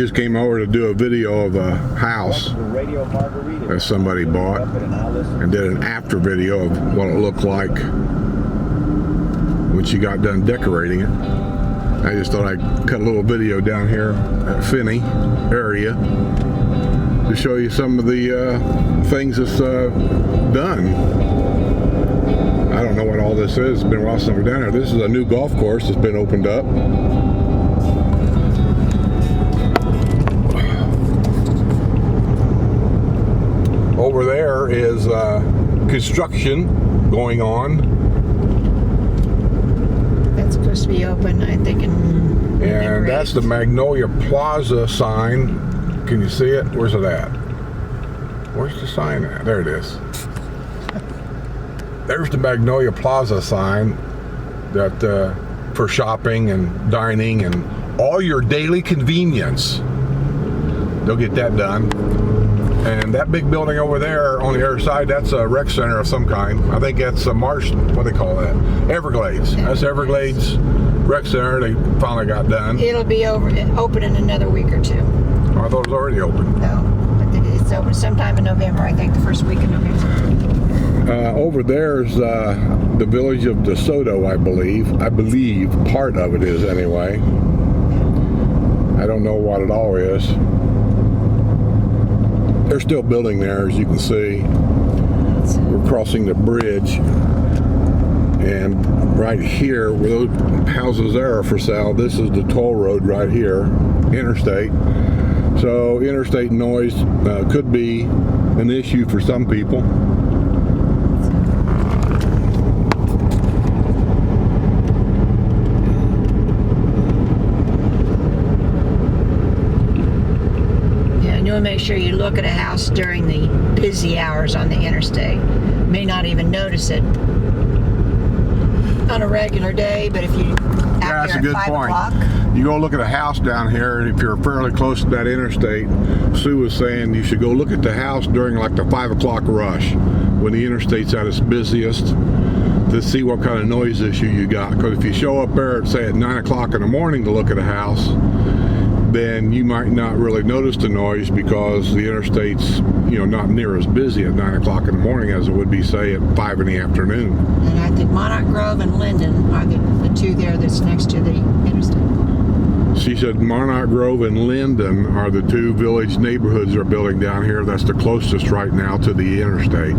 just came over to do a video of a house that somebody bought and did an after video of what it looked like when she got done decorating it. I just thought I'd cut a little video down here at Finney area to show you some of the things that's done. I don't know what all this is. It's been a while since we're down here. This is a new golf course that's been opened up. Over there is construction going on. That's supposed to be open, I think, and that's the Magnolia Plaza sign. Can you see it? Where's it at? Where's the sign at? There it is. There's the Magnolia Plaza sign that for shopping and dining and all your daily convenience. They'll get that done. And that big building over there on the other side, that's a rec center of some kind. I think that's a marsh, what do they call that? Everglades. That's Everglades Rec Center. They finally got done. It'll be open in another week or two. Oh, I thought it was already open. No, I think it's open sometime in November. I think the first week of November. Over there's the village of DeSoto, I believe. I believe part of it is anyway. I don't know what it all is. They're still building there, as you can see. We're crossing the bridge, and right here, where those houses there are for sale, this is the toll road right here, interstate. So interstate noise could be an issue for some people. Make sure you look at a house during the busy hours on the interstate. You may not even notice it on a regular day, but if you that's a good point. You go look at a house down here, and if you're fairly close to that interstate, Sue was saying you should go look at the house during like the 5 o'clock rush when the interstate's at its busiest to see what kind of noise issue you got. Because if you show up there at, say, at 9 o'clock in the morning to look at a house, then you might not really notice the noise because the interstate's, not near as busy at 9 o'clock in the morning as it would be, say, at 5 in the afternoon. And I think Monarch Grove and Linden are the two there that's next to the interstate. She said Monarch Grove and Linden are the two village neighborhoods they're building down here. That's the closest right now to the interstate.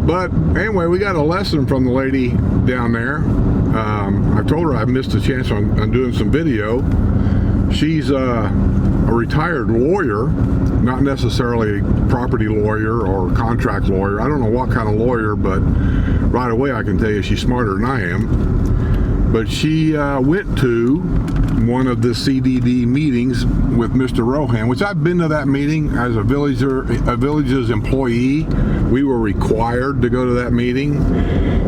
But anyway, we got a lesson from the lady down there. I told her I missed a chance on doing some video. She's a retired lawyer, not necessarily a property lawyer or contract lawyer. I don't know what kind of lawyer, but right away I can tell you she's smarter than I am. But she went to one of the CDD meetings with Mr. Rohan, which I've been to that meeting as a village's employee. We were required to go to that meeting.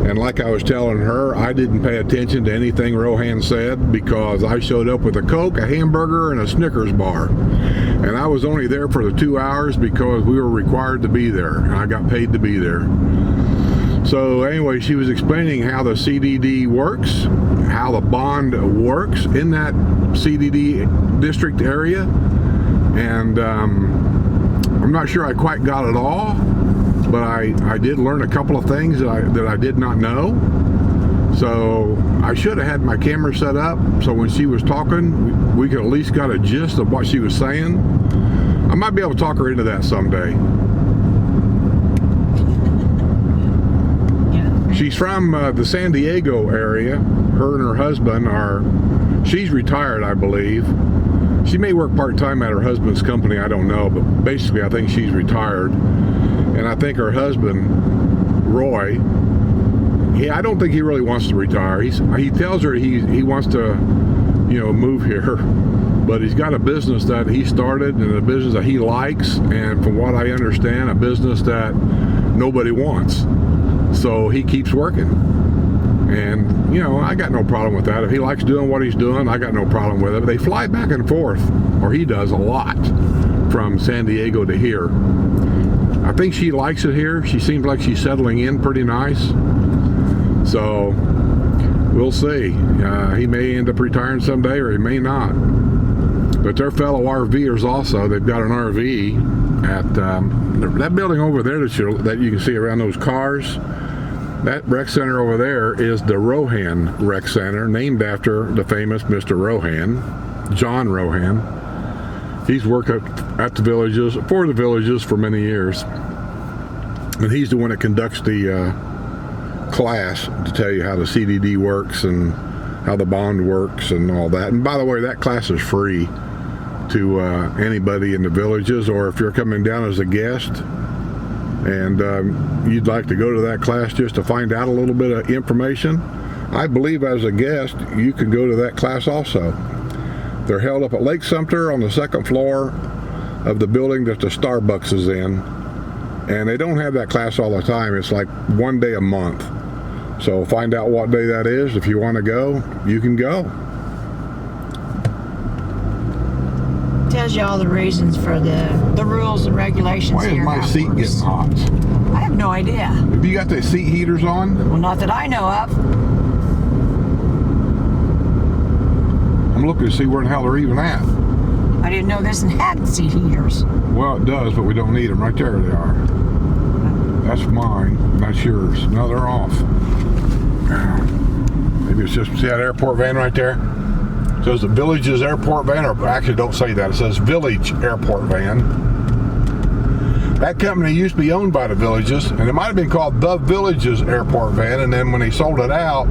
And like I was telling her, I didn't pay attention to anything Rohan said because I showed up with a Coke, a hamburger, and a Snickers bar. And I was only there for the 2 hours because we were required to be there. And I got paid to be there. So anyway, she was explaining how the CDD works, how the bond works in that CDD district area. And I'm not sure I quite got it all. But I did learn a couple of things that I did not know. So I should have had my camera set up so when she was talking, we could at least got a gist of what she was saying. I might be able to talk her into that someday. She's from the San Diego area. Her and her husband she's retired, I believe. She may work part-time at her husband's company, I don't know, but basically I think she's retired. And I think her husband, Roy, I don't think he really wants to retire. He tells her he wants to, move here. But he's got a business that he started and a business that he likes. And from what I understand, a business that nobody wants. So he keeps working. And, I got no problem with that. If he likes doing what he's doing, I got no problem with it. But they fly back and forth, or he does a lot, from San Diego to here. I think she likes it here. She seems like she's settling in pretty nice. So we'll see. He may end up retiring someday or he may not. But they're fellow RVers also. They've got an RV at that building over there that you can see around those cars. That rec center over there is the Rohan Rec Center, named after the famous Mr. Rohan, John Rohan. He's worked at the villages, for many years. And he's the one that conducts the class to tell you how the CDD works and how the bond works and all that. And by the way, that class is free to anybody in the villages, or if you're coming down as a guest and you'd like to go to that class just to find out a little bit of information, I believe as a guest you can go to that class also. They're held up at Lake Sumter on the second floor of the building that the Starbucks is in, and they don't have that class all the time. It's like one day a month. So find out what day that is. If you want to go, you can go. Tells you all the reasons for the rules and regulations. Why is here. my seat getting hot? I have no idea. Have you got the seat heaters on? Well, not that I know of. I'm looking to see where the hell they're even at. I didn't know this one had seat heaters. Well, it does, but we don't need them. Right there they are. That's mine, and that's yours. No, they're off. Maybe it's just, see that airport van right there? It says the Villages Airport Van, or actually don't say that. It says Village Airport Van. That company used to be owned by the Villages, and it might have been called the Villages Airport Van, and then when they sold it out,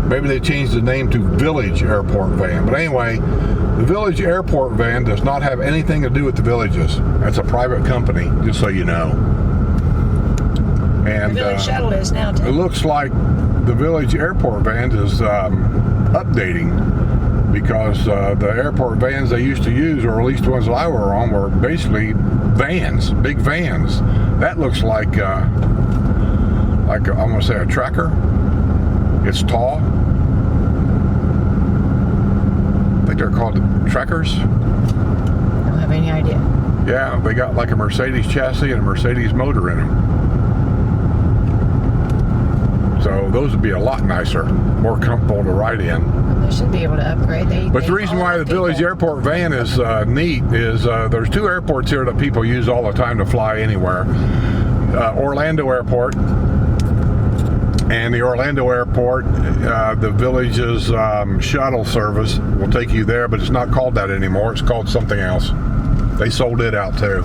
maybe they changed the name to Village Airport Van. But anyway, the Village Airport Van does not have anything to do with the Villages. That's a private company, just so you know. And The Village Shuttle is now too. it looks like the Village Airport Van is updating, because the airport vans they used to use, or at least the ones that I were on, were basically vans, big vans. That looks like I'm going to say a tracker. It's tall. I think they're called trackers. I don't have any idea. Yeah, they got like a Mercedes chassis and a Mercedes motor in them. So those would be a lot nicer, more comfortable to ride in. They should be able to upgrade. But the reason why the Village Airport Van is neat is there's two airports here that people use all the time to fly anywhere. Orlando Airport. And the Orlando Airport, the Village's shuttle service will take you there, but it's not called that anymore. It's called something else. They sold it out too.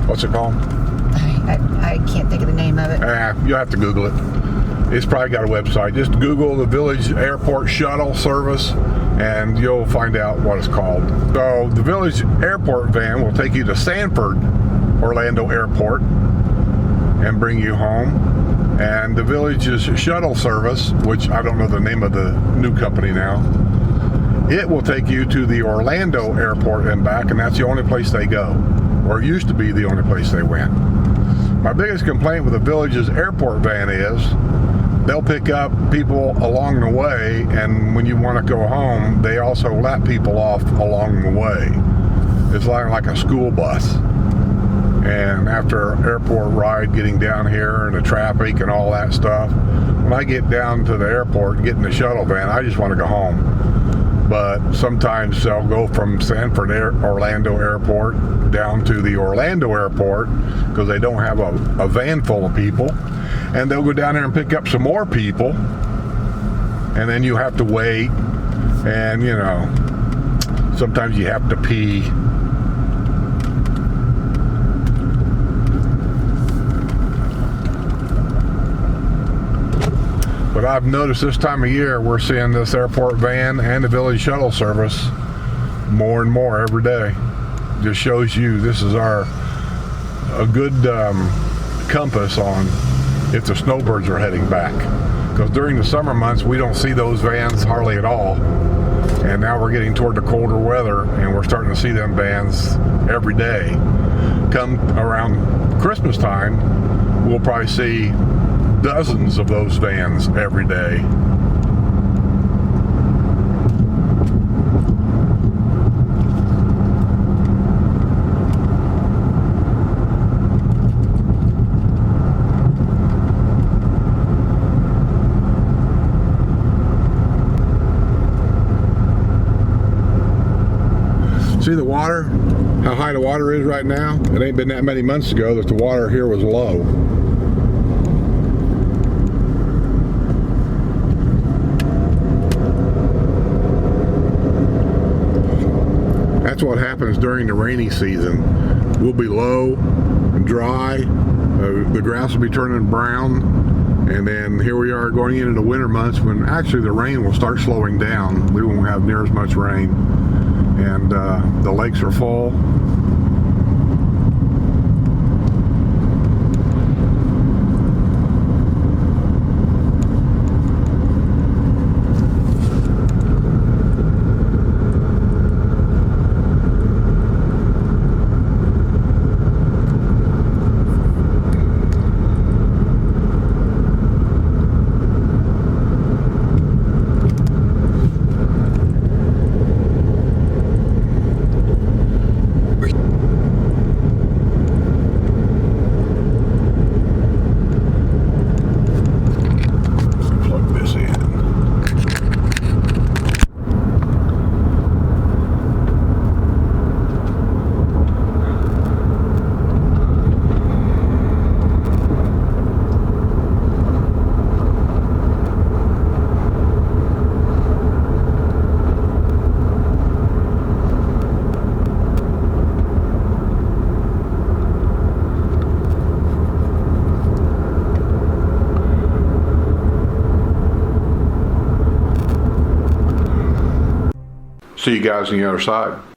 What's it called? I can't think of the name of it. You'll have to Google it. It's probably got a website. Just Google the Village Airport Shuttle Service and you'll find out what it's called. So the Village Airport Van will take you to Sanford Orlando Airport and bring you home. And the Village's shuttle service, which I don't know the name of the new company now, it will take you to the Orlando Airport and back, and that's the only place they go, or it used to be the only place they went. My biggest complaint with the Village's airport van is they'll pick up people along the way, and when you want to go home, they also let people off along the way. It's like a school bus. And after an airport ride, getting down here and the traffic and all that stuff, when I get down to the airport, get in the shuttle van, I just want to go home. But sometimes they'll go from Sanford Orlando Airport down to the Orlando Airport because they don't have a van full of people. And they'll go down there and pick up some more people. And then you have to wait. And, you know, sometimes you have to pee. But I've noticed this time of year we're seeing this airport van and the Village shuttle service more and more every day. Just shows you this is a good compass on if the snowbirds are heading back. Because during the summer months we don't see those vans hardly at all. And now we're getting toward the colder weather and we're starting to see them vans every day. Come around Christmas time, we'll probably see dozens of those vans every day. how high the water is right now? It ain't been that many months ago that the water here was low. That's what happens during the rainy season. We'll be low and dry. The grass will be turning brown. And then here we are going into the winter months when actually the rain will start slowing down. We won't have near as much rain. And the lakes are full. See you guys on the other side.